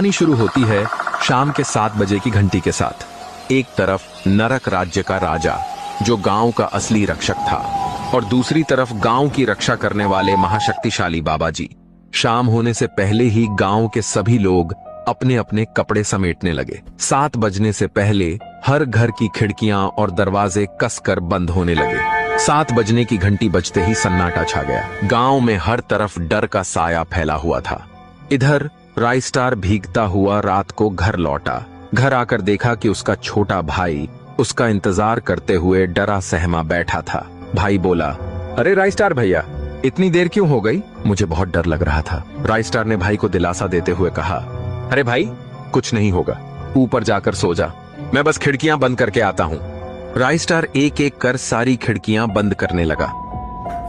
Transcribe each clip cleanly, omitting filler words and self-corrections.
कहानी शुरू होती है शाम के 7 बजे की घंटी के साथ। एक तरफ नरक राज्य का राजा जो गांव का असली रक्षक था और दूसरी तरफ गांव की रक्षा करने वाले महाशक्तिशाली बाबा जी। शाम होने से पहले ही गांव के सभी लोग अपने अपने कपड़े समेटने लगे। 7 बजने से पहले हर घर की खिड़कियां और दरवाजे कसकर बंद होने लगे। 7 बजने की घंटी बजते ही सन्नाटा छा गया। गांव में हर तरफ डर का साया फैला हुआ था। इधर राइस्टार भीगता हुआ रात को घर लौटा। घर आकर देखा कि उसका छोटा भाई उसका इंतजार करते हुए डरा सहमा बैठा था। भाई बोला, अरे राइस्टार भैया, इतनी देर क्यों हो गई? मुझे बहुत डर लग रहा था। राइस्टार ने भाई को दिलासा देते हुए कहा, अरे भाई, कुछ नहीं होगा, ऊपर जाकर सो जा, मैं बस खिड़कियां बंद करके आता हूँ। राइस्टार एक एक कर सारी खिड़कियां बंद करने लगा।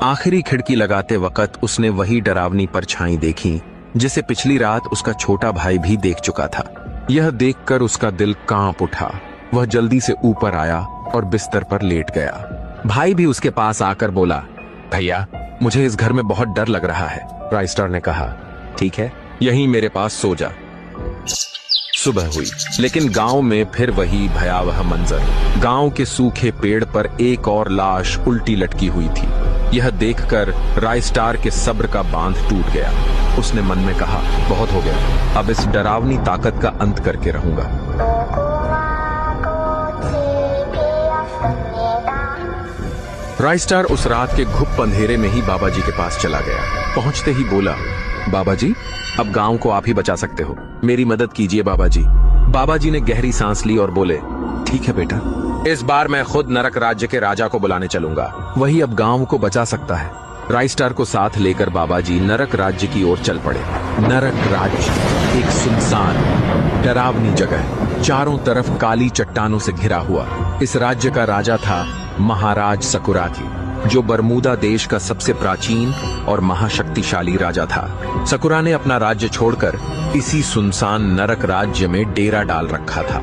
आखिरी खिड़की लगाते वक्त उसने वही डरावनी परछाई देखी जिसे पिछली रात उसका छोटा भाई भी देख चुका था। यह देखकर उसका दिल कांप उठा। वह जल्दी से ऊपर आया और बिस्तर पर लेट गया। भाई भी उसके पास आकर बोला, भैया, मुझे इस घर में बहुत डर लग रहा है। राइस्टार ने कहा, ठीक है, यहीं मेरे पास सो जा। सुबह हुई, लेकिन गांव में फिर वही भयावह मंजर। गांव के सूखे पेड़ पर एक और लाश उल्टी लटकी हुई थी। यह देखकर राइस्टार के सब्र का बांध टूट गया। उसने मन में कहा, बहुत हो गया, अब इस डरावनी ताकत का अंत करके रहूंगा। राइस्टार उस रात के घुप अंधेरे में ही बाबा जी के पास चला गया। पहुंचते ही बोला, बाबा जी, अब गांव को आप ही बचा सकते हो, मेरी मदद कीजिए बाबा जी। बाबा जी ने गहरी सांस ली और बोले, ठीक है बेटा, इस बार मैं खुद नरक राज्य के राजा को बुलाने चलूंगा, वही अब गांव को बचा सकता है। राइस्टार को साथ लेकर बाबा जी नरक राज्य की ओर चल पड़े। नरक राज्य एक सुनसान डरावनी जगह, चारों तरफ काली चट्टानों से घिरा हुआ। इस राज्य का राजा था महाराज सकुराकी, जो बरमूदा देश का सबसे प्राचीन और महाशक्तिशाली राजा था। सकुरा ने अपना राज्य छोड़कर इसी सुनसान नरक राज्य में डेरा डाल रखा था।